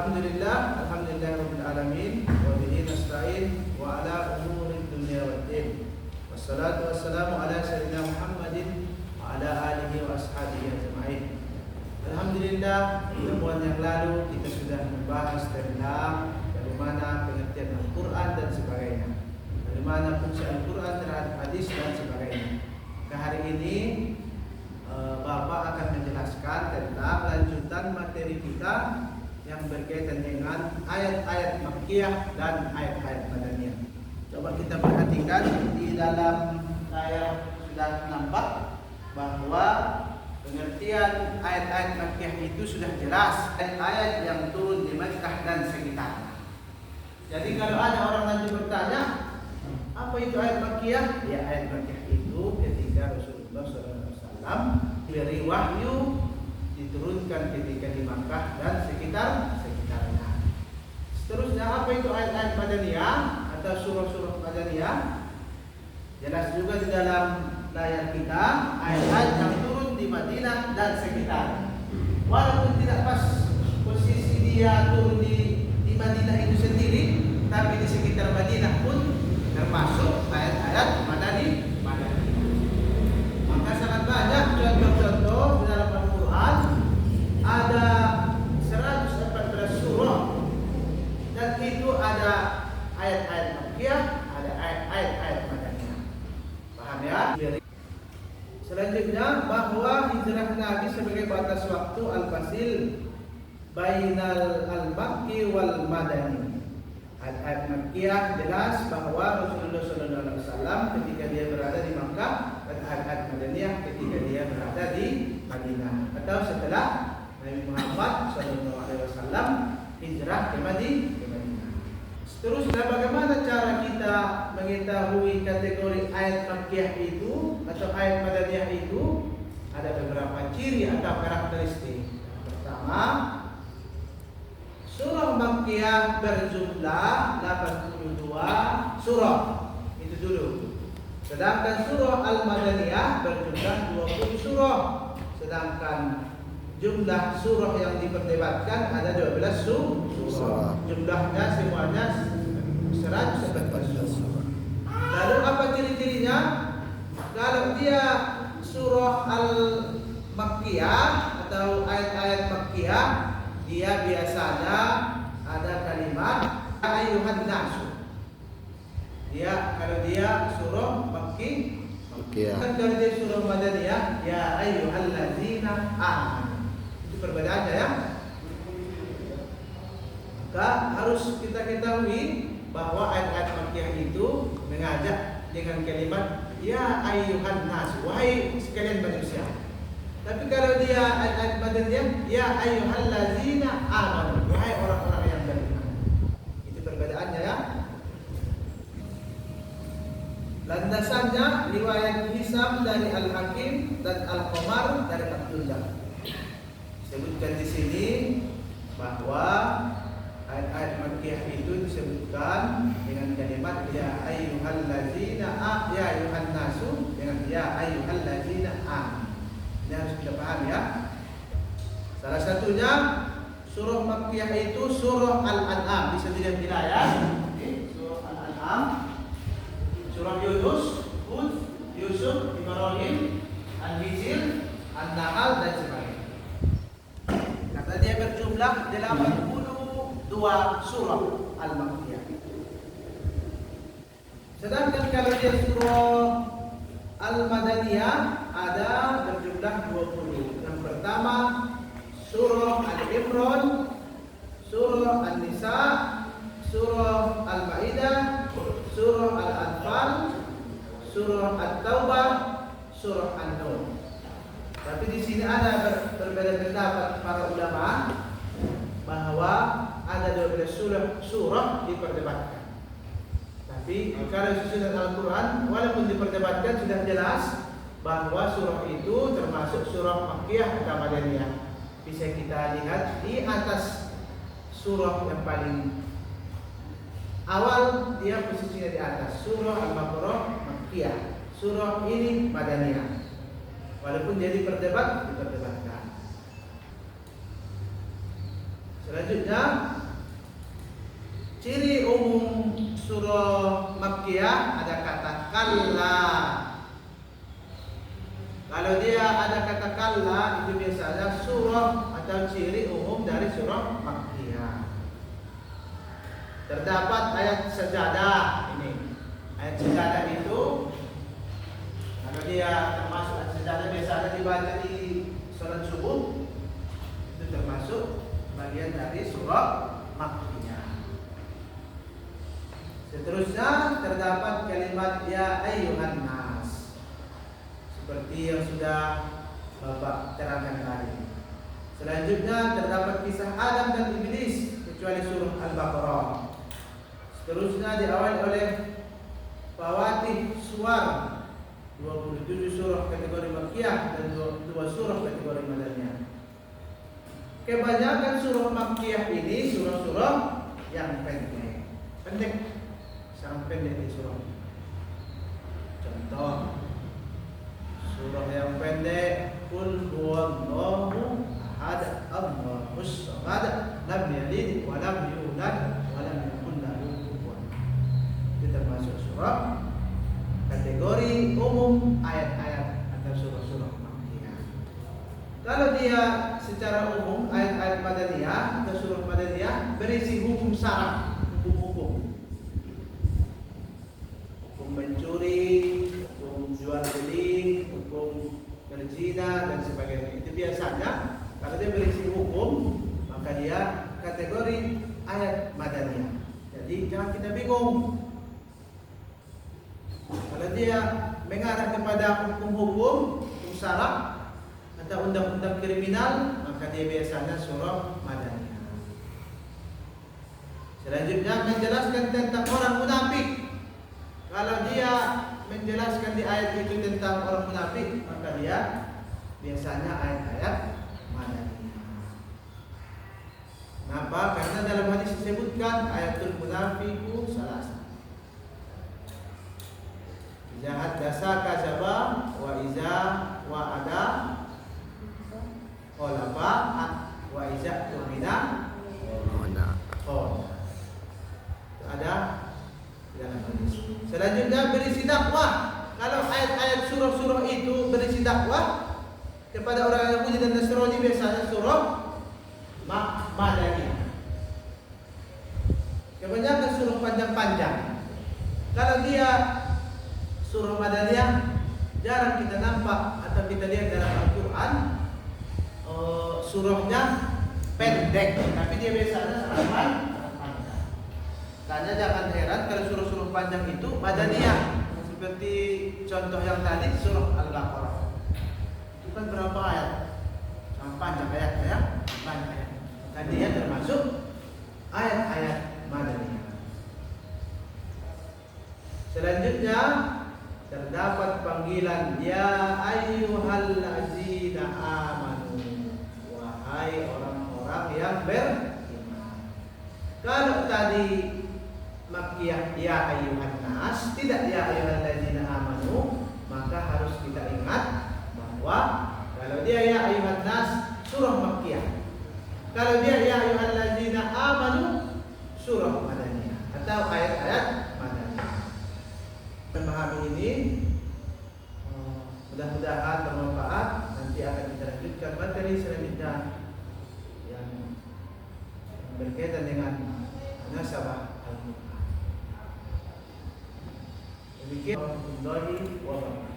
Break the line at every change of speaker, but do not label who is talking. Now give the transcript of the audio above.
Alhamdulillahirabbil alamin wa bihi nasta'in wa ala umurid dunya waddin. Wassalatu wassalamu ala sayyidina Muhammadin wa ala alihi wa ashabihi ajma'in. Alhamdulillah, pertemuan yang lalu kita sudah membahas tentang bagaimana pengertian Al-Quran dan sebagainya, bagaimana fungsi Al-Quran terhadap hadis dan sebagainya. Hari ini Bapak akan menjelaskan tentang lanjutan materi kita yang berkaitan dengan ayat-ayat Makkiyah dan ayat-ayat Madaniyah. Coba kita perhatikan di dalam ayat sudah nampak bahwa pengertian ayat-ayat Makkiyah itu sudah jelas, ayat-ayat yang turun di Makkah dan sekitarnya. Jadi kalau ada orang nanti bertanya, apa itu ayat Makkiyah? Ya, ayat Makkiyah itu ketika Rasulullah SAW beri wahyu diturunkan ketika di Makkah dan sekitarnya. Seterusnya, apa itu ayat-ayat Madaniyah atau surah-surah Madaniyah? Jelas juga di dalam layar kita, ayat-ayat yang turun di Madinah dan sekitarnya. Walaupun tidak pas posisi dia turun di Madinah itu sendiri, tapi di sekitar Madinah pun termasuk ayat-ayat Madaniyah. Maka sangat banyak contoh-contoh di dalam Al-Quran. Ada 114 surah dan itu ada ayat-ayat Makkiyah, ada ayat-ayat Madaniyah. Paham ya? Selanjutnya, bahwa hijrah Nabi sebagai batas waktu al-fasil bainal al-Makki wal Madani. Ayat Makkiyah jelas bahwa Rasulullah SAW ketika dia berada di Makkah, dan ayat Madaniyah ketika dia berada di Madinah atau setelah Nabi Muhammad SAW hijrah ke Madinah. Seterusnya, bagaimana cara kita mengetahui kategori ayat Makkiyah itu atau ayat Madaniyah itu? Ada beberapa ciri atau karakteristik. Pertama, surah Makkiyah berjumlah 82 surah. Itu dulu. Sedangkan surah Al-Madaniyah berjumlah 20 surah. Sedangkan jumlah surah yang diperdebatkan ada 12 surah. Jumlahnya semuanya 114 surah. Lalu apa ciri-cirinya? Kalau dia surah Al-Makkiyah atau ayat-ayat Makkiyah, dia biasanya ada kalimat ya ayyuhan nasu. Kalau dia surah Makkiyah. Kan kalau dia surah Madaniyah, ya ayyuhallazina amanu. Itu perbedaannya ya. Maka harus kita ketahui bahwa ayat-ayat Makkiyah itu mengajak dengan kalimat ya ayyuhan nasu, wahai sekalian manusia. Tapi kalau dia ayat-ayat Madaniyah, ya ayyuhallazina amanu, wahai orang-orang yang beriman. Itu perbedaannya ya. Landasannya riwayat Hisam dari Al-Hakim dan Al-Qamar dari Abdullah. Disebutkan di sini bahwa ayat-ayat Makkiyah itu disebutkan dengan kalimat ya ayyuhallazina ya ayyuhan nasu dengan ya ayyuhallazina amanu. Ini harus kita paham ya. Salah satunya surah Makkiyah itu surah Al-An'am. Bisa dilihat di layar. Surah Al-An'am, surah Yunus, Hud, Yusuf, Ibrahim, Al-Hijr, An-Nahl dan sebagainya. Kata dia berjumlah 82 surah Al-Makkiyah. Sedangkan kalau dia surah Al-Madaniyah ada berjumlah 20. Yang pertama surah Al-Imran, surah An-Nisa, surah Al-Maidah, surah Al-Anfal, surah At-Taubah, surah An-Nur. Tapi di sini ada berbeda pendapat para ulama bahwa ada 12 surah diperdebatkan. Tapi kalau susunan Al-Quran, walaupun diperdebatkan sudah jelas bahwa surah itu termasuk surah Makkiyah atau Madaniyah. Bisa kita lihat di atas surah yang paling awal, dia posisinya di atas. Surah Al-Baqarah Makkiyah, surah ini Madaniyah. Walaupun dia diperdebatkan. Selanjutnya kalla. Kalau dia ada kata kalla, itu biasanya surah atau ciri umum dari surah Makkiyah. Terdapat ayat sajadah ini. Ayat sajadah itu kalau dia termasuk ayat sajadah biasanya dibaca di salat subuh, itu termasuk bagian dari surah Makkiyah. Seterusnya terdapat kalimat ya ayyuhan nas, seperti yang sudah Bapak terangkan tadi. Selanjutnya terdapat kisah Adam dan Iblis kecuali surah Al-Baqarah. Seterusnya diawali oleh Fawatih Suwar, 27 surah kategori Makkiyah dan 2 surah kategori Madaniyah. Kebanyakan surah Makkiyah ini surah-surah yang pendek, sangat pendek di surah. Contoh surah yang pendek, Qul huwallahu ahad, Allahus samad, lam yalid wa lam yulad wa lam yakul lahu kufuwan. Itu termasuk surah kategori umum ayat-ayat atau surah-surah Makkiyah. Kalau dia secara umum ayat-ayat Madaniyah atau surah Madaniyah berisi hukum syara, hukum mencuri, hukum jual beli, hukum berzina dan sebagainya. Itu biasanya kalau dia berisi hukum, maka dia kategori ayat Madaniyah. Jadi jangan kita bingung. Kalau dia mengarah kepada hukum-hukum, hukum syara atau undang-undang kriminal, maka dia biasanya surah Madaniyah. Selanjutnya menjelaskan tentang orang munafik. Kalau dia menjelaskan di ayat itu tentang orang munafik, maka dia biasanya ayat-ayat Madaniyah. Kenapa? Karena dalam hadis disebutkan ayatul munafiqu salasa. Iza haddasa kadzaba wa iza wa'ada khalafa wa iza tumina ada dalam hadis. Selanjutnya berisi dakwah. Kalau ayat-ayat surah-surah itu berisi dakwah kepada orang Yahudi dan Nasrani, biasanya surah Madaniyah. Kebanyakan surah panjang-panjang. Kalau dia surah Madaniyah, jarang kita nampak atau kita lihat dalam Al-Quran surahnya pendek, tapi dia biasanya sangat panjang. Karena jangan heran kalau surah-surah panjang itu Madaniyah. Seperti contoh yang tadi surah Al-Baqarah. Itu kan berapa ayat? Sangat panjang ayat-ayat, banyak ayat. Dan dia termasuk ayat-ayat Madaniyah. Selanjutnya terdapat panggilan ya ayyuhallazina amanu, wahai orang-orang yang beriman. Kalau tadi Makkiyah ya ayyuhan nas, tidak ya ayyuhallazina amanu, maka harus kita ingat bahwa kalau dia ya ayyuhan nas surah Makkiyah, kalau dia ya ayyuhallazina amanu surah Madaniyah atau ayat-ayat Madaniyah. Memahami ini mudah-mudahan bermanfaat. Nanti akan kita lanjutkan materi selanjutnya yang berkaitan dengan munasabah Al-Quran. Demikian warahmatullahi wabarakatuh.